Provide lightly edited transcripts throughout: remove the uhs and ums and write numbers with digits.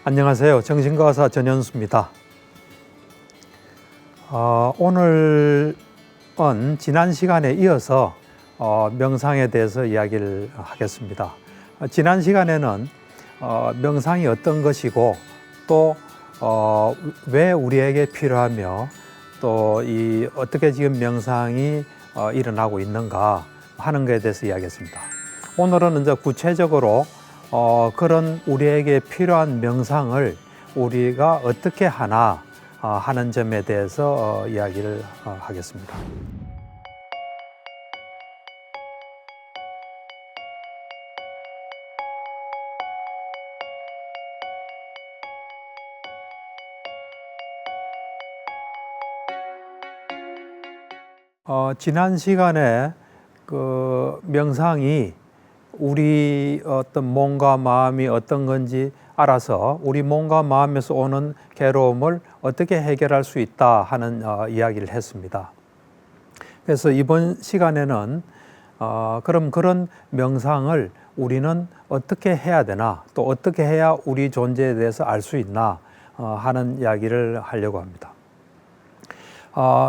안녕하세요. 정신과의사 전현수입니다. 오늘은 지난 시간에 이어서 명상에 대해서 이야기를 하겠습니다. 지난 시간에는 명상이 어떤 것이고 또 왜 우리에게 필요하며 또 어떻게 지금 명상이 일어나고 있는가 하는 것에 대해서 이야기했습니다. 오늘은 이제 구체적으로 그런 우리에게 필요한 명상을 우리가 어떻게 하나 하는 점에 대해서 이야기를 하겠습니다. 지난 시간에 그 명상이 우리 어떤 몸과 마음이 어떤 건지 알아서 우리 몸과 마음에서 오는 괴로움을 어떻게 해결할 수 있다 하는 이야기를 했습니다. 그래서 이번 시간에는 그럼 그런 명상을 우리는 어떻게 해야 되나, 또 어떻게 해야 우리 존재에 대해서 알 수 있나 하는 이야기를 하려고 합니다.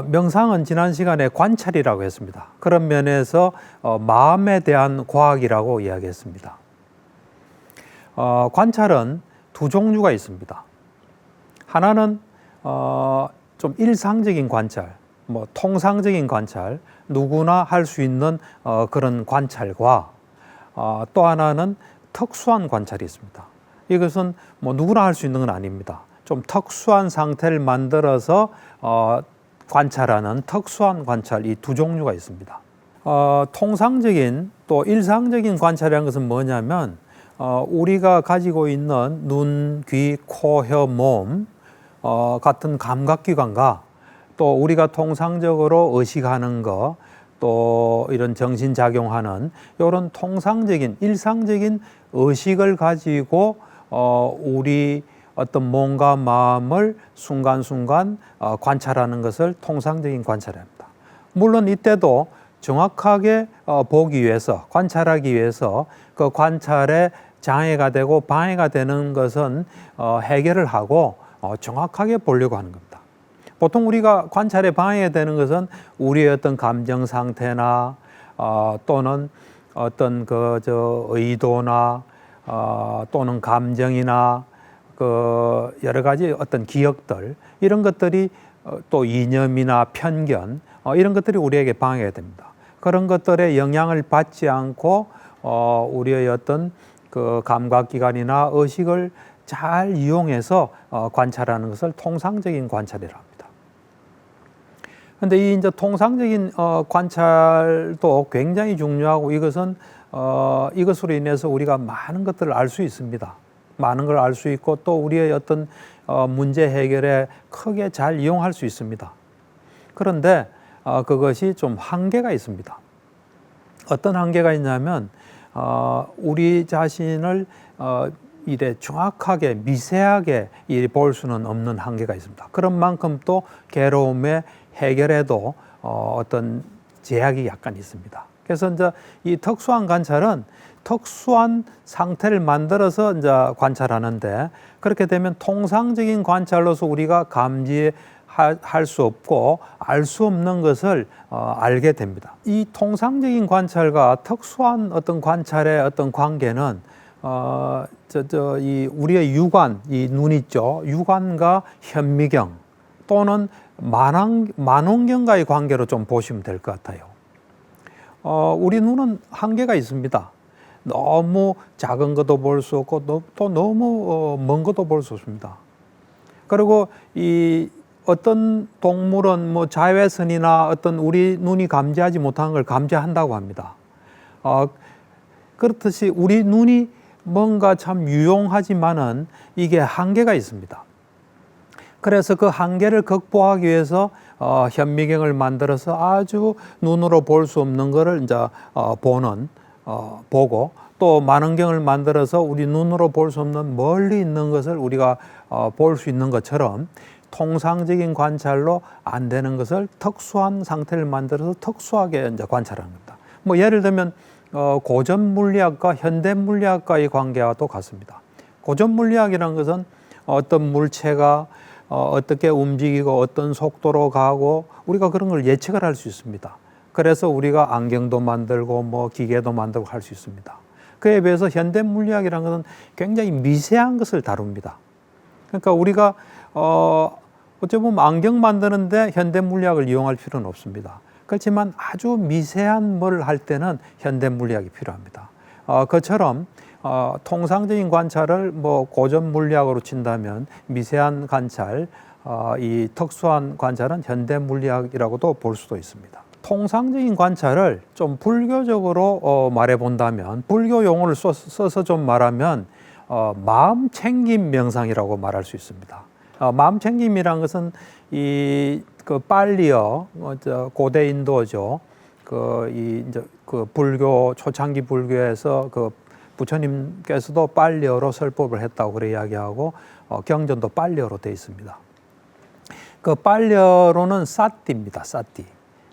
명상은 지난 시간에 관찰이라고 했습니다. 그런 면에서 마음에 대한 과학이라고 이야기했습니다. 관찰은 두 종류가 있습니다. 하나는 좀 일상적인 관찰, 통상적인 관찰, 누구나 할 수 있는 그런 관찰과 또 하나는 특수한 관찰이 있습니다. 이것은 누구나 할 수 있는 건 아닙니다. 좀 특수한 상태를 만들어서 관찰하는 특수한 관찰, 이 두 종류가 있습니다. 통상적인 또 일상적인 관찰이라는 것은 뭐냐면 우리가 가지고 있는 눈, 귀, 코, 혀, 몸 같은 감각기관과 또 우리가 통상적으로 의식하는 것, 또 이런 정신작용하는 이런 통상적인 일상적인 의식을 가지고 우리 어떤 몸과 마음을 순간순간 관찰하는 것을 통상적인 관찰입니다. 물론 이때도 정확하게 보기 위해서, 관찰하기 위해서 그 관찰에 장애가 되고 방해가 되는 것은 해결을 하고 정확하게 보려고 하는 겁니다. 보통 우리가 관찰에 방해가 되는 것은 우리의 어떤 감정 상태나 또는 어떤 의도나 또는 감정이나 여러 가지 어떤 기억들, 이런 것들이 또 이념이나 편견, 이런 것들이 우리에게 방해가 됩니다. 그런 것들에 영향을 받지 않고 우리의 어떤 그 감각기관이나 의식을 잘 이용해서 관찰하는 것을 통상적인 관찰이라 합니다. 그런데 이제 통상적인 관찰도 굉장히 중요하고 이것은 이것으로 인해서 우리가 많은 것들을 알 수 있습니다. 많은 걸 알 수 있고 또 우리의 어떤 문제 해결에 크게 잘 이용할 수 있습니다. 그런데 그것이 좀 한계가 있습니다. 어떤 한계가 있냐면 우리 자신을 이래 정확하게 미세하게 볼 수는 없는 한계가 있습니다. 그런 만큼 또 괴로움의 해결에도 어떤 제약이 약간 있습니다. 그래서 이제 이 특수한 관찰은 특수한 상태를 만들어서 이제 관찰하는데, 그렇게 되면 통상적인 관찰로서 우리가 감지할 수 없고 알 수 없는 것을 알게 됩니다. 이 통상적인 관찰과 특수한 어떤 관찰의 어떤 관계는 이 우리의 육안, 이 눈 있죠. 육안과 현미경 또는 만원경과의 관계로 좀 보시면 될 것 같아요. 우리 눈은 한계가 있습니다. 너무 작은 것도 볼 수 없고 또 너무 먼 것도 볼 수 없습니다. 그리고 이 어떤 동물은 자외선이나 어떤 우리 눈이 감지하지 못하는 걸 감지한다고 합니다. 그렇듯이 우리 눈이 뭔가 참 유용하지만은 이게 한계가 있습니다. 그래서 그 한계를 극복하기 위해서 현미경을 만들어서 아주 눈으로 볼 수 없는 것을 이제 보고, 또 만원경을 만들어서 우리 눈으로 볼 수 없는 멀리 있는 것을 우리가 볼 수 있는 것처럼 통상적인 관찰로 안 되는 것을 특수한 상태를 만들어서 특수하게 이제 관찰하는 겁니다. 예를 들면 고전 물리학과 현대 물리학과의 관계와 또 같습니다. 고전 물리학이라는 것은 어떤 물체가 어떻게 움직이고 어떤 속도로 가고 우리가 그런 걸 예측을 할 수 있습니다. 그래서 우리가 안경도 만들고 뭐 기계도 만들고 할 수 있습니다. 그에 비해서 현대 물리학이라는 것은 굉장히 미세한 것을 다룹니다. 그러니까 우리가 어찌 보면 안경 만드는데 현대 물리학을 이용할 필요는 없습니다. 그렇지만 아주 미세한 뭘 할 때는 현대 물리학이 필요합니다. 그처럼 통상적인 관찰을 뭐 고전 물리학으로 친다면 미세한 관찰, 이 특수한 관찰은 현대 물리학이라고도 볼 수도 있습니다. 통상적인 관찰을 좀 불교적으로 말해 본다면, 불교 용어를 써서 좀 말하면 마음 챙김 명상이라고 말할 수 있습니다. 마음 챙김이란 것은 그 빨리어, 고대 인도죠. 이제 그 불교 초창기 불교에서 그 부처님께서도 빨리어로 설법을 했다고 그래 이야기하고 경전도 빨리어로 되어 있습니다. 그 빨리어로는 사띠입니다. 사띠.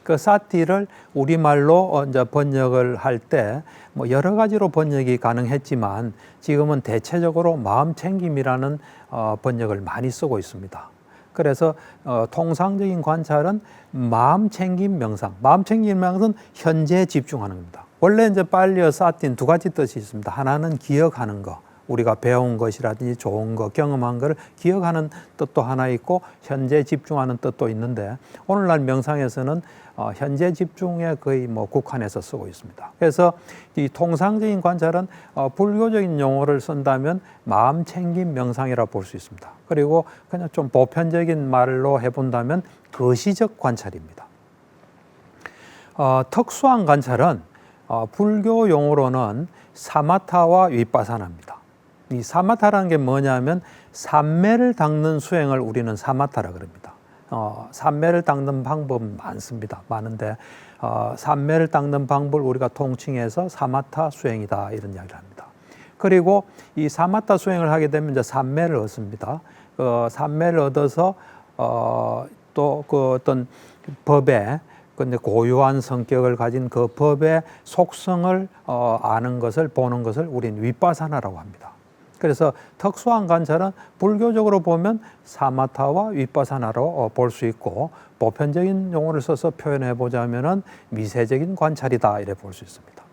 그 사띠를 우리말로 이제 번역을 할 때 뭐 여러 가지로 번역이 가능했지만 지금은 대체적으로 마음 챙김이라는 번역을 많이 쓰고 있습니다. 그래서 통상적인 관찰은 마음 챙김 명상. 마음 챙김 명상은 현재에 집중하는 겁니다. 원래 이제 빨리어 사틴 두 가지 뜻이 있습니다. 하나는 기억하는 거. 우리가 배운 것이라든지 좋은 거, 경험한 것을 기억하는 뜻도 하나 있고 현재 집중하는 뜻도 있는데 오늘날 명상에서는 현재 집중에 거의 뭐 국한해서 쓰고 있습니다. 그래서 이 통상적인 관찰은 불교적인 용어를 쓴다면 마음 챙김 명상이라 볼 수 있습니다. 그리고 그냥 좀 보편적인 말로 해본다면 거시적 관찰입니다. 특수한 관찰은 불교 용어로는 사마타와 위파사나입니다. 이 사마타라는 게 뭐냐면 삼매를 닦는 수행을 우리는 사마타라 그럽니다. 삼매를 닦는 방법은 많습니다. 많은데 삼매를 닦는 방법을 우리가 통칭해서 사마타 수행이다 이런 이야기를 합니다. 그리고 이 사마타 수행을 하게 되면 이제 삼매를 얻습니다. 삼매를 얻어서 또 그 어떤 법에 근데 고유한 성격을 가진 그 법의 속성을 아는 것을 보는 것을 우리는 위파사나라고 합니다. 그래서 특수한 관찰은 불교적으로 보면 사마타와 위파사나로 볼 수 있고 보편적인 용어를 써서 표현해 보자면은 미세적인 관찰이다 이래 볼 수 있습니다.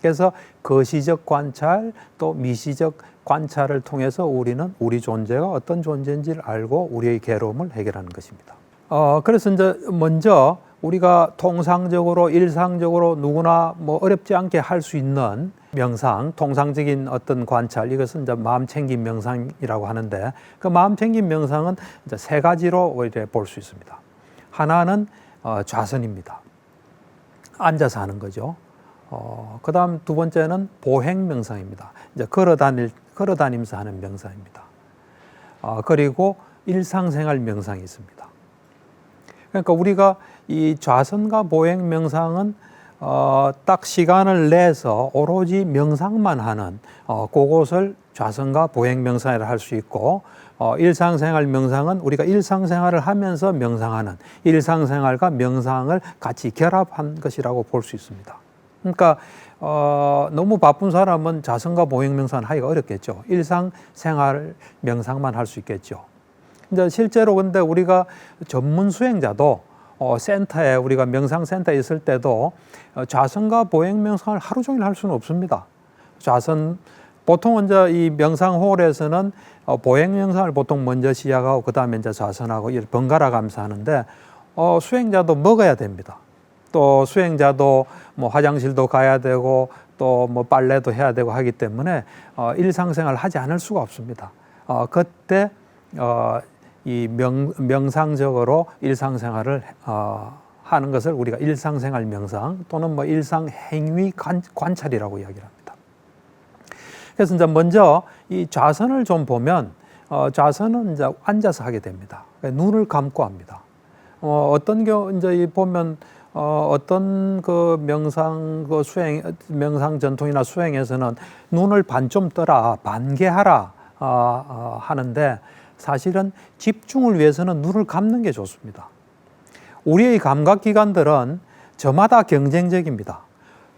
그래서 거시적 관찰 또 미시적 관찰을 통해서 우리는 우리 존재가 어떤 존재인지를 알고 우리의 괴로움을 해결하는 것입니다. 그래서 이제 먼저 우리가 통상적으로 일상적으로 누구나 뭐 어렵지 않게 할 수 있는 명상, 통상적인 어떤 관찰, 이것은 이제 마음 챙김 명상이라고 하는데 그 마음 챙김 명상은 이제 세 가지로 이렇게 볼 수 있습니다. 하나는 좌선입니다. 앉아서 하는 거죠. 그다음 두 번째는 보행 명상입니다. 이제 걸어다니면서 하는 명상입니다. 그리고 일상생활 명상이 있습니다. 그러니까 우리가 이 좌선과 보행 명상은 딱 시간을 내서 오로지 명상만 하는 그것을 좌선과 보행 명상이라 할 수 있고 일상생활 명상은 우리가 일상생활을 하면서 명상하는 일상생활과 명상을 같이 결합한 것이라고 볼 수 있습니다. 그러니까 너무 바쁜 사람은 좌선과 보행 명상을 하기가 어렵겠죠. 일상생활 명상만 할 수 있겠죠. 이제 실제로 근데 우리가 전문 수행자도 센터에 우리가 명상센터에 있을 때도 좌선과 보행 명상을 하루 종일 할 수는 없습니다. 좌선 보통은 이제 이 명상홀에서는 보행 명상을 보통 먼저 시작하고 그 다음에 이제 좌선하고 이렇게 번갈아 가면서 하는데 수행자도 먹어야 됩니다. 또 수행자도 뭐 화장실도 가야 되고 또 뭐 빨래도 해야 되고 하기 때문에 일상생활을 하지 않을 수가 없습니다. 그때 이 명상적으로 일상생활을 하는 것을 우리가 일상생활 명상 또는 뭐 일상행위 관찰이라고 이야기를 합니다. 그래서 이제 먼저 이 좌선을 좀 보면 좌선은 이제 앉아서 하게 됩니다. 눈을 감고 합니다. 어떤 경우 이제 보면 어떤 그 명상 그 수행 명상 전통이나 수행에서는 눈을 반쯤 떠라 반개하라 하는데 사실은 집중을 위해서는 눈을 감는 게 좋습니다. 우리의 감각기관들은 저마다 경쟁적입니다.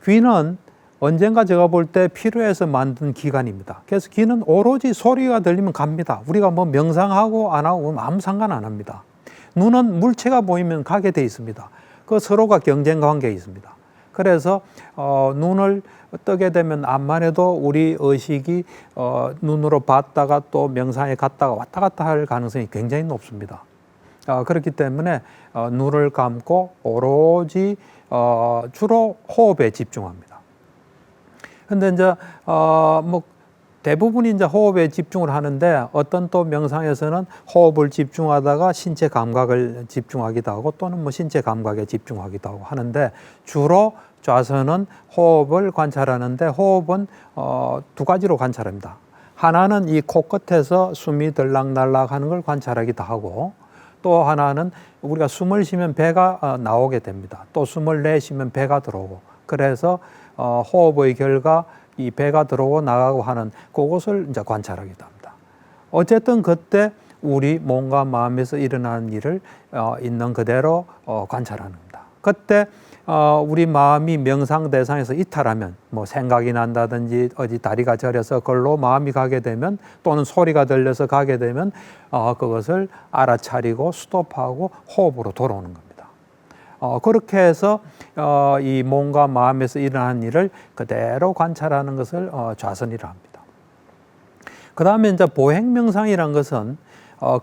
귀는 언젠가 제가 볼 때 필요해서 만든 기관입니다. 그래서 귀는 오로지 소리가 들리면 갑니다. 우리가 뭐 명상하고 안 하고 아무 상관 안 합니다. 눈은 물체가 보이면 가게 돼 있습니다. 그 서로가 경쟁 관계에 있습니다. 그래서 눈을 뜨게 되면 암만 해도 우리 의식이 눈으로 봤다가 또 명상에 갔다가 왔다 갔다 할 가능성이 굉장히 높습니다. 그렇기 때문에 눈을 감고 오로지 주로 호흡에 집중합니다. 근데 이제 뭐 대부분이 이제 호흡에 집중을 하는데 어떤 또 명상에서는 호흡을 집중하다가 신체 감각을 집중하기도 하고 또는 뭐 신체 감각에 집중하기도 하고 하는데 주로 좌선은 호흡을 관찰하는데 호흡은 두 가지로 관찰합니다. 하나는 이 코끝에서 숨이 들락날락 하는 걸 관찰하기도 하고 또 하나는 우리가 숨을 쉬면 배가 나오게 됩니다. 또 숨을 내쉬면 배가 들어오고 그래서 호흡의 결과 이 배가 들어오고 나가고 하는 그것을 이제 관찰하기도 합니다. 어쨌든 그때 우리 몸과 마음에서 일어나는 일을 있는 그대로 관찰하는 겁니다. 그때 우리 마음이 명상 대상에서 이탈하면 뭐 생각이 난다든지 어디 다리가 저려서 그걸로 마음이 가게 되면 또는 소리가 들려서 가게 되면 그것을 알아차리고 스톱하고 호흡으로 돌아오는 겁니다. 그렇게 해서 이 몸과 마음에서 일어나는 일을 그대로 관찰하는 것을 좌선이라 합니다. 그 다음에 이제 보행명상이란 것은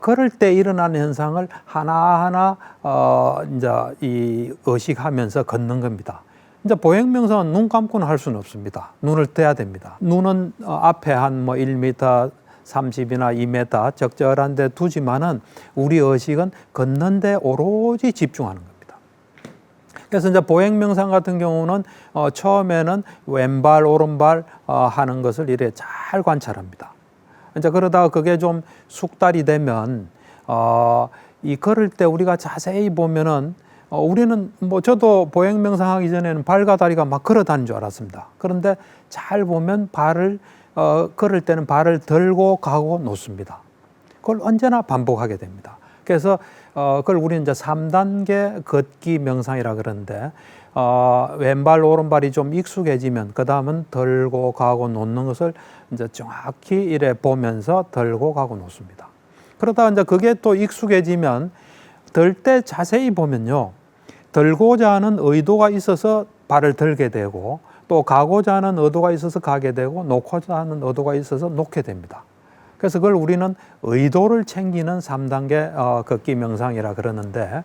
걸을 때 일어나는 현상을 하나하나 이제 이 의식하면서 걷는 겁니다. 이제 보행명상은 눈 감고는 할 수는 없습니다. 눈을 떠야 됩니다. 눈은 앞에 한 뭐 1m 30이나 2m 적절한 데 두지만은 우리 의식은 걷는 데 오로지 집중하는 겁니다. 그래서 이제 보행명상 같은 경우는 처음에는 왼발, 오른발 하는 것을 이렇게 잘 관찰합니다. 이제 그러다가 그게 좀 숙달이 되면 이 걸을 때 우리가 자세히 보면은 우리는 뭐 저도 보행명상하기 전에는 발과 다리가 막 걸어 다니는 줄 알았습니다. 그런데 잘 보면 발을 걸을 때는 발을 들고 가고 놓습니다. 그걸 언제나 반복하게 됩니다. 그래서 그걸 우리는 이제 3단계 걷기 명상이라 그러는데 왼발 오른발이 좀 익숙해지면 그 다음은 들고 가고 놓는 것을 이제 정확히 이래 보면서 들고 가고 놓습니다. 그러다가 이제 그게 또 익숙해지면 들 때 자세히 보면요, 들고자 하는 의도가 있어서 발을 들게 되고 또 가고자 하는 의도가 있어서 가게 되고 놓고자 하는 의도가 있어서 놓게 됩니다. 그래서 그걸 우리는 의도를 챙기는 3단계 걷기 명상이라 그러는데,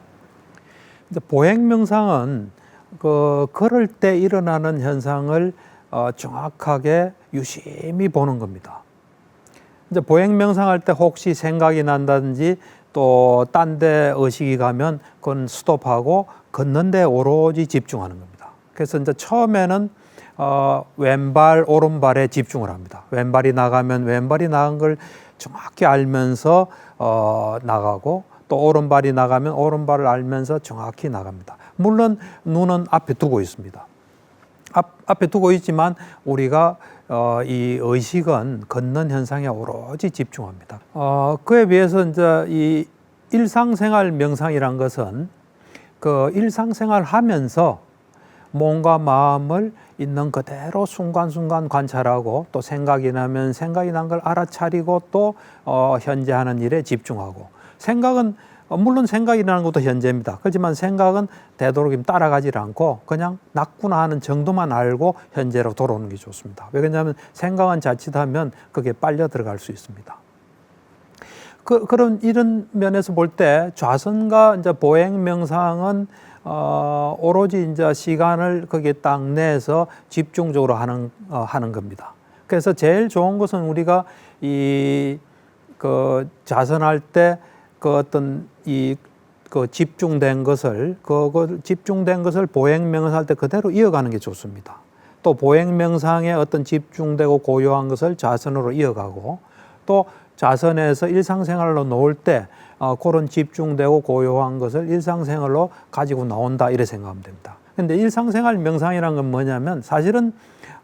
이제 보행 명상은 그 걸을 때 일어나는 현상을 정확하게 유심히 보는 겁니다. 이제 보행 명상할 때 혹시 생각이 난다든지 또 딴 데 의식이 가면 그건 스톱하고 걷는 데 오로지 집중하는 겁니다. 그래서 이제 처음에는 왼발, 오른발에 집중을 합니다. 왼발이 나가면 왼발이 나간 걸 정확히 알면서 나가고 또 오른발이 나가면 오른발을 알면서 정확히 나갑니다. 물론 눈은 앞에 두고 있습니다. 앞에 두고 있지만 우리가 이 의식은 걷는 현상에 오로지 집중합니다. 그에 비해서 이제 이 일상생활 명상이란 것은 그 일상생활 하면서 몸과 마음을 있는 그대로 순간순간 관찰하고 또 생각이 나면 생각이 난 걸 알아차리고 또 현재 하는 일에 집중하고, 생각은 물론 생각이 나는 것도 현재입니다. 그렇지만 생각은 되도록이면 따라가지 않고 그냥 났구나 하는 정도만 알고 현재로 돌아오는 게 좋습니다. 왜냐하면 생각은 자칫하면 그게 빨려 들어갈 수 있습니다. 그런 이런 면에서 볼 때 좌선과 이제 보행 명상은 오로지 이제 시간을 거기에 딱 내서 집중적으로 하는 겁니다. 그래서 제일 좋은 것은 우리가 그 좌선할 때 그 어떤 그 집중된 것을 보행 명상할 때 그대로 이어가는 게 좋습니다. 또 보행 명상에 어떤 집중되고 고요한 것을 좌선으로 이어가고 또 좌선에서 일상생활로 놓을 때 그런 집중되고 고요한 것을 일상생활로 가지고 나온다 이렇게 생각하면 됩니다. 근데 일상생활 명상이라는 건 뭐냐면 사실은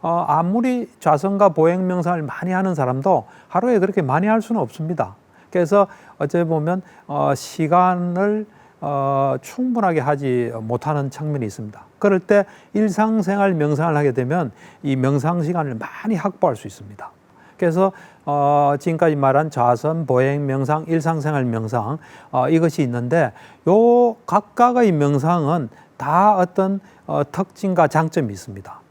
아무리 좌선과 보행 명상을 많이 하는 사람도 하루에 그렇게 많이 할 수는 없습니다. 그래서 어찌 보면 시간을 충분하게 하지 못하는 측면이 있습니다. 그럴 때 일상생활 명상을 하게 되면 이 명상 시간을 많이 확보할 수 있습니다. 그래서 지금까지 말한 좌선, 보행 명상, 일상생활 명상 이것이 있는데 요 각각의 명상은 다 어떤 특징과 장점이 있습니다.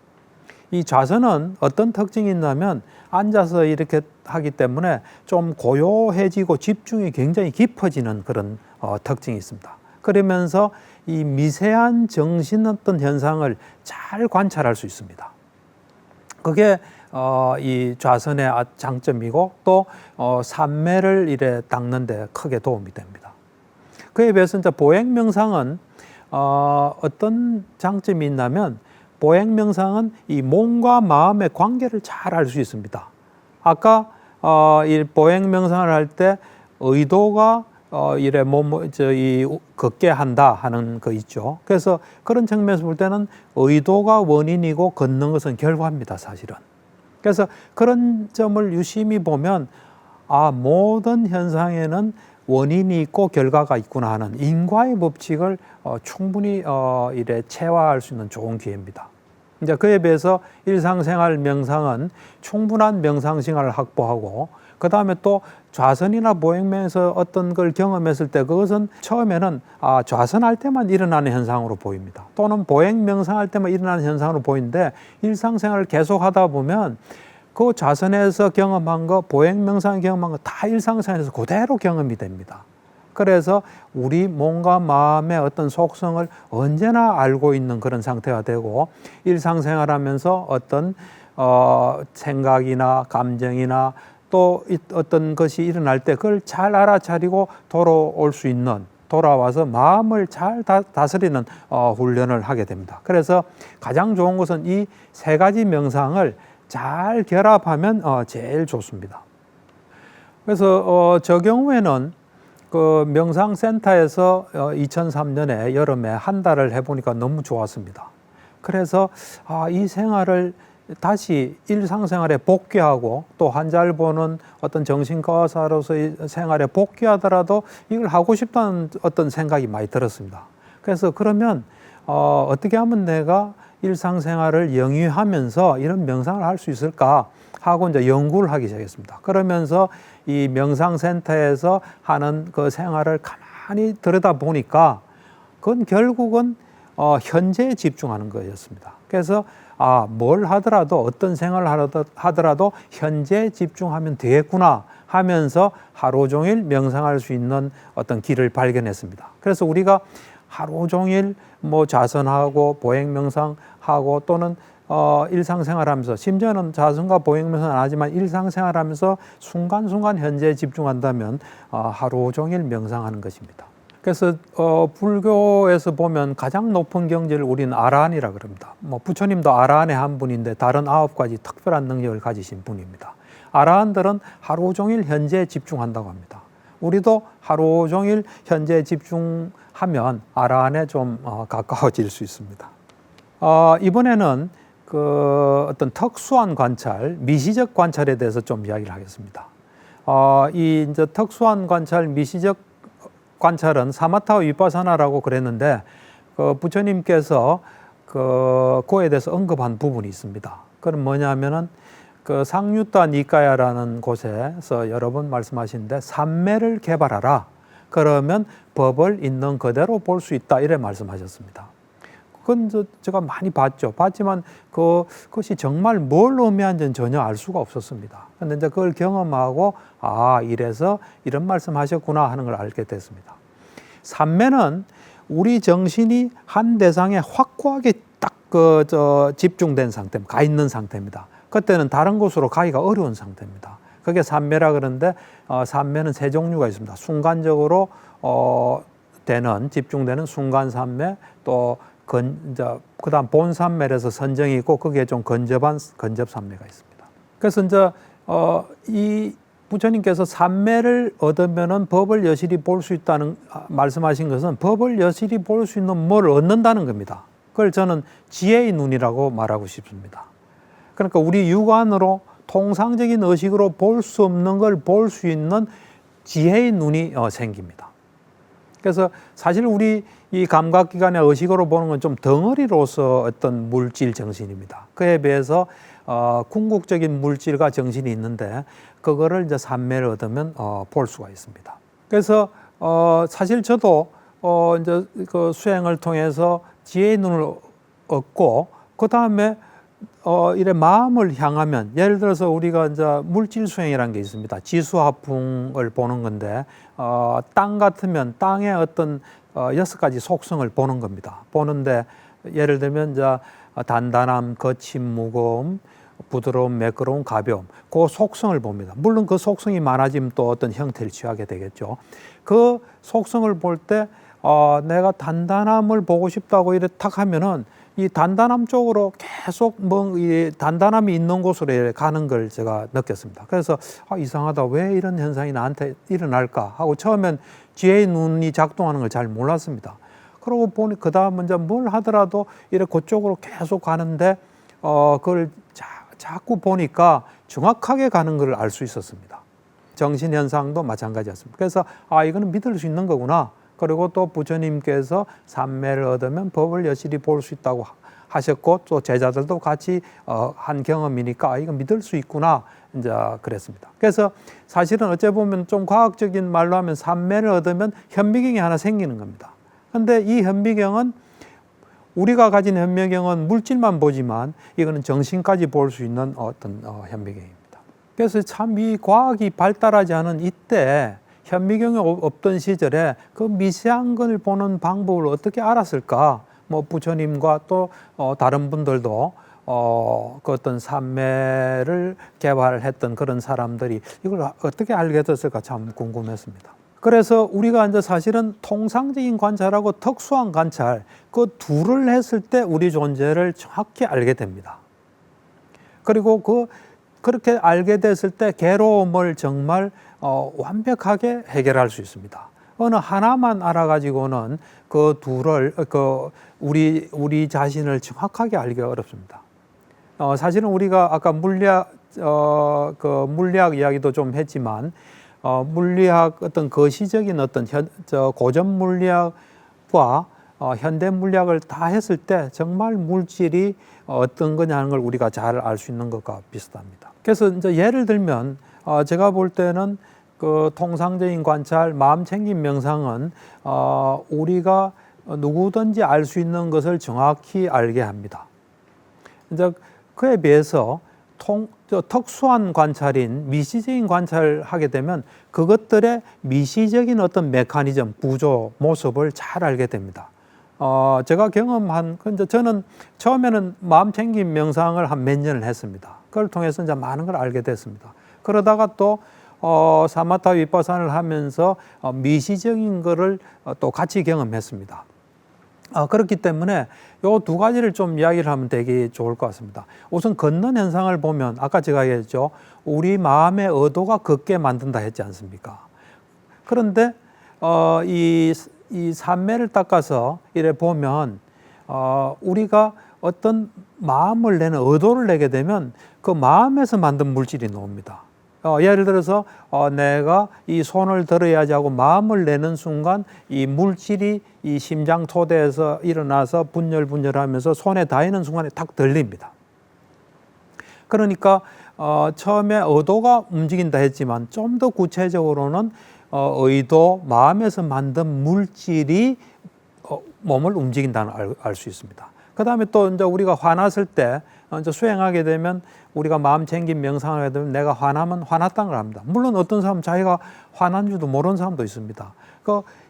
이 좌선은 어떤 특징이 있냐면 앉아서 이렇게 하기 때문에 좀 고요해지고 집중이 굉장히 깊어지는 그런 특징이 있습니다. 그러면서 이 미세한 정신 어떤 현상을 잘 관찰할 수 있습니다. 그게 이 좌선의 장점이고 또 산매를 이래 닦는 데 크게 도움이 됩니다. 그에 비해서 이제 보행 명상은 어떤 장점이 있냐면 보행 명상은 이 몸과 마음의 관계를 잘 알 수 있습니다. 아까 이 보행 명상을 할 때 의도가 이래 걷게 한다 하는 거 있죠. 그래서 그런 측면에서 볼 때는 의도가 원인이고 걷는 것은 결과입니다, 사실은. 그래서 그런 점을 유심히 보면 모든 현상에는 원인이 있고 결과가 있구나 하는 인과의 법칙을 충분히 이래 체화할 수 있는 좋은 기회입니다. 이제 그에 비해서 일상생활 명상은 충분한 명상 시간을 확보하고 그 다음에 또 좌선이나 보행면에서 어떤 걸 경험했을 때 그것은 처음에는 좌선할 때만 일어나는 현상으로 보입니다. 또는 보행 명상할 때만 일어나는 현상으로 보이는데 일상생활을 계속 하다 보면 그 좌선에서 경험한 거, 보행 명상 경험한 거 다 일상생활에서 그대로 경험이 됩니다. 그래서 우리 몸과 마음의 어떤 속성을 언제나 알고 있는 그런 상태가 되고 일상생활하면서 어떤 생각이나 감정이나 또 어떤 것이 일어날 때 그걸 잘 알아차리고 돌아올 수 있는 돌아와서 마음을 잘 다스리는 훈련을 하게 됩니다. 그래서 가장 좋은 것은 이 세 가지 명상을 잘 결합하면 제일 좋습니다. 그래서 저 경우에는 그 명상센터에서 2003년에 여름에 한 달을 해보니까 너무 좋았습니다. 그래서 이 생활을 다시 일상생활에 복귀하고 또 환자를 보는 어떤 정신과 의사로서의 생활에 복귀하더라도 이걸 하고 싶다는 어떤 생각이 많이 들었습니다. 그래서 그러면 어떻게 하면 내가 일상생활을 영위하면서 이런 명상을 할 수 있을까 하고 이제 연구를 하기 시작했습니다. 그러면서 이 명상센터에서 하는 그 생활을 가만히 들여다 보니까 그건 결국은 현재에 집중하는 거였습니다. 그래서 뭘 하더라도 어떤 생활을 하더라도 현재에 집중하면 되겠구나 하면서 하루 종일 명상할 수 있는 어떤 길을 발견했습니다. 그래서 우리가 하루 종일 뭐 좌선하고 보행 명상하고 또는 일상생활하면서 심지어는 좌선과 보행 명상은 안 하지만 일상생활하면서 순간순간 현재에 집중한다면 하루 종일 명상하는 것입니다. 그래서 불교에서 보면 가장 높은 경지를 우리는 아라한이라 그럽니다. 뭐 부처님도 아라한의 한 분인데 다른 9가지 특별한 능력을 가지신 분입니다. 아라한들은 하루 종일 현재에 집중한다고 합니다. 우리도 하루 종일 현재에 집중하면 아라한에 좀 가까워질 수 있습니다. 이번에는 그 어떤 특수한 관찰, 미시적 관찰에 대해서 좀 이야기를 하겠습니다. 이 이제 특수한 관찰, 미시적 관찰은 사마타 위파사나라고 그랬는데 그 부처님께서 그거에 대해서 언급한 부분이 있습니다. 그건 뭐냐면은 그 상유타 니카야라는 곳에서 여러 번 말씀하시는데 삼매를 개발하라. 그러면 법을 있는 그대로 볼 수 있다. 이래 말씀하셨습니다. 그건 제가 많이 봤죠. 봤지만 그것이 정말 뭘 의미하는지는 전혀 알 수가 없었습니다. 그런데 이제 그걸 경험하고 이래서 이런 말씀하셨구나 하는 걸 알게 됐습니다. 삼매는 우리 정신이 한 대상에 확고하게 딱 집중된 상태, 가 있는 상태입니다. 그때는 다른 곳으로 가기가 어려운 상태입니다. 그게 삼매라 그러는데 삼매는 세 종류가 있습니다. 순간적으로 집중되는 순간 삼매, 또 그다음 본 삼매에서 선정이 있고 거기에 좀 건접 삼매가 있습니다. 그래서 이제 이 부처님께서 삼매를 얻으면은 법을 여실히 볼 수 있다는 말씀하신 것은 법을 여실히 볼 수 있는 뭘 얻는다는 겁니다. 그걸 저는 지혜의 눈이라고 말하고 싶습니다. 그러니까 우리 육안으로 통상적인 의식으로 볼 수 없는 걸 볼 수 있는 지혜의 눈이 생깁니다. 그래서 사실 우리 이 감각기관의 의식으로 보는 건 좀 덩어리로서 어떤 물질 정신입니다. 그에 비해서 궁극적인 물질과 정신이 있는데 그거를 이제 삼매를 얻으면 볼 수가 있습니다. 그래서 사실 저도 이제 그 수행을 통해서 지혜의 눈을 얻고 그 다음에 이래 마음을 향하면 예를 들어서 우리가 이제 물질 수행이라는 게 있습니다. 지수화풍을 보는 건데 땅 같으면 땅의 어떤 6가지 속성을 보는 겁니다. 보는데 예를 들면 이제 단단함, 거침, 무거움, 부드러움, 매끄러움, 가벼움 그 속성을 봅니다. 물론 그 속성이 많아지면 또 어떤 형태를 취하게 되겠죠. 그 속성을 볼 때 내가 단단함을 보고 싶다고 이렇게 탁 하면은 이 단단함 쪽으로 계속 이 단단함이 있는 곳으로 가는 걸 제가 느꼈습니다. 그래서 이상하다. 왜 이런 현상이 나한테 일어날까 하고 처음엔 지혜의 눈이 작동하는 걸 잘 몰랐습니다. 그러고 보니 그 다음 이제 뭘 하더라도 이렇게 그쪽으로 계속 가는데 그걸 자꾸 보니까 정확하게 가는 걸 알 수 있었습니다. 정신 현상도 마찬가지였습니다. 그래서 이거는 믿을 수 있는 거구나. 그리고 또 부처님께서 삼매를 얻으면 법을 여실히 볼 수 있다고 하셨고 또 제자들도 같이 한 경험이니까 이거 믿을 수 있구나 이제 그랬습니다. 그래서 사실은 어째 보면 좀 과학적인 말로 하면 삼매를 얻으면 현미경이 하나 생기는 겁니다. 근데 이 현미경은 우리가 가진 현미경은 물질만 보지만 이거는 정신까지 볼 수 있는 어떤 현미경입니다. 그래서 참 이 과학이 발달하지 않은 이때 현미경이 없던 시절에 그 미세한 걸 보는 방법을 어떻게 알았을까? 뭐 부처님과 또 다른 분들도 그 어떤 삼매를 개발했던 그런 사람들이 이걸 어떻게 알게 됐을까 참 궁금했습니다. 그래서 우리가 이제 사실은 통상적인 관찰하고 특수한 관찰 그 둘을 했을 때 우리 존재를 정확히 알게 됩니다. 그리고 그렇게 알게 됐을 때 괴로움을 정말 완벽하게 해결할 수 있습니다. 어느 하나만 알아가지고는 그 둘을 우리 자신을 정확하게 알기가 어렵습니다. 사실은 우리가 아까 물리학 이야기도 좀 했지만 물리학 어떤 거시적인 어떤 고전 물리학과 현대 물리학을 다 했을 때 정말 물질이 어떤 거냐는 걸 우리가 잘 알 수 있는 것과 비슷합니다. 그래서 이제 예를 들면 제가 볼 때는 그 통상적인 관찰, 마음 챙김 명상은 우리가 누구든지 알 수 있는 것을 정확히 알게 합니다. 이제 그에 비해서 특수한 관찰인 미시적인 관찰을 하게 되면 그것들의 미시적인 어떤 메커니즘, 구조, 모습을 잘 알게 됩니다. 제가 경험한, 근데 저는 처음에는 마음 챙김 명상을 한 몇 년을 했습니다. 그걸 통해서 이제 많은 걸 알게 됐습니다. 그러다가 또 사마타 위파사나를 하면서 미시적인 거를 또 같이 경험했습니다. 그렇기 때문에 요 두 가지를 좀 이야기를 하면 되게 좋을 것 같습니다. 우선 걷는 현상을 보면 아까 제가 얘기했죠. 우리 마음의 의도가 걷게 만든다 했지 않습니까? 그런데 이 삼매를 닦아서 이래 보면 우리가 어떤 마음을 내는 의도를 내게 되면 그 마음에서 만든 물질이 나옵니다. 예를 들어서 내가 이 손을 들어야지 하고 마음을 내는 순간 이 물질이 이 심장 토대에서 일어나서 분열하면서 손에 닿이는 순간에 탁 들립니다. 그러니까 처음에 의도가 움직인다 했지만 좀 더 구체적으로는 의도, 마음에서 만든 물질이 몸을 움직인다는 걸 알 수 있습니다. 그 다음에 또 이제 우리가 화났을 때 이제 수행하게 되면 우리가 마음 챙김 명상을 하게 되면 내가 화나면 화났다는 걸 압니다. 물론 어떤 사람은 자기가 화난 줄도 모르는 사람도 있습니다.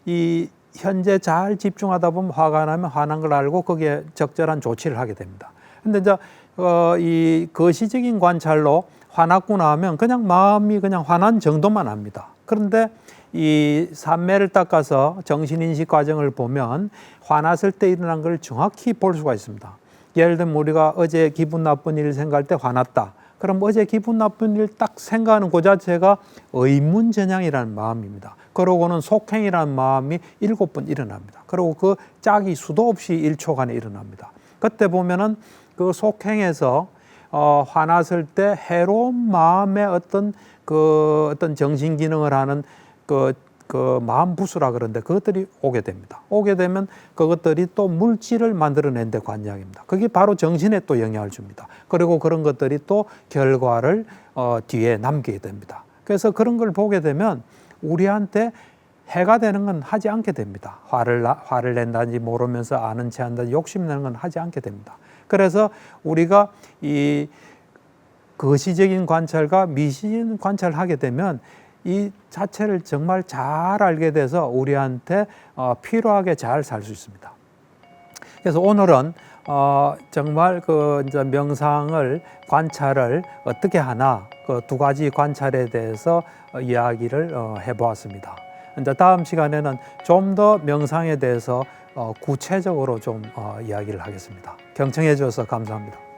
이 현재 잘 집중하다 보면 화가 나면 화난 걸 알고 거기에 적절한 조치를 하게 됩니다. 근데 이제 이 거시적인 관찰로 화났구나 하면 그냥 마음이 그냥 화난 정도만 압니다. 그런데 이 삼매를 닦아서 정신인식 과정을 보면 화났을 때 일어난 걸 정확히 볼 수가 있습니다. 예를 들면 우리가 어제 기분 나쁜 일을 생각할 때 화났다. 그럼 어제 기분 나쁜 일 딱 생각하는 그 자체가 의문전향이라는 마음입니다. 그러고는 속행이라는 마음이 7번 일어납니다. 그리고 그 짝이 수도 없이 1초간에 일어납니다. 그때 보면은 그 속행에서 화났을 때 해로운 마음의 어떤 정신 기능을 하는 그 그 마음 부수라 그러는데 그것들이 오게 됩니다. 오게 되면 그것들이 또 물질을 만들어낸 데 관여합니다. 그게 바로 정신에 또 영향을 줍니다. 그리고 그런 것들이 또 결과를 뒤에 남기게 됩니다. 그래서 그런 걸 보게 되면 우리한테 해가 되는 건 하지 않게 됩니다. 화를 낸다든지 모르면서 아는 체 한다든지 욕심내는 건 하지 않게 됩니다. 그래서 우리가 이 거시적인 관찰과 미시적인 관찰을 하게 되면 이 자체를 정말 잘 알게 돼서 우리한테 필요하게 잘 살 수 있습니다. 그래서 오늘은 정말 그 이제 명상을 관찰을 어떻게 하나 그 두 가지 관찰에 대해서 이야기를 해보았습니다. 이제 다음 시간에는 좀 더 명상에 대해서 구체적으로 좀 이야기를 하겠습니다. 경청해 주셔서 감사합니다.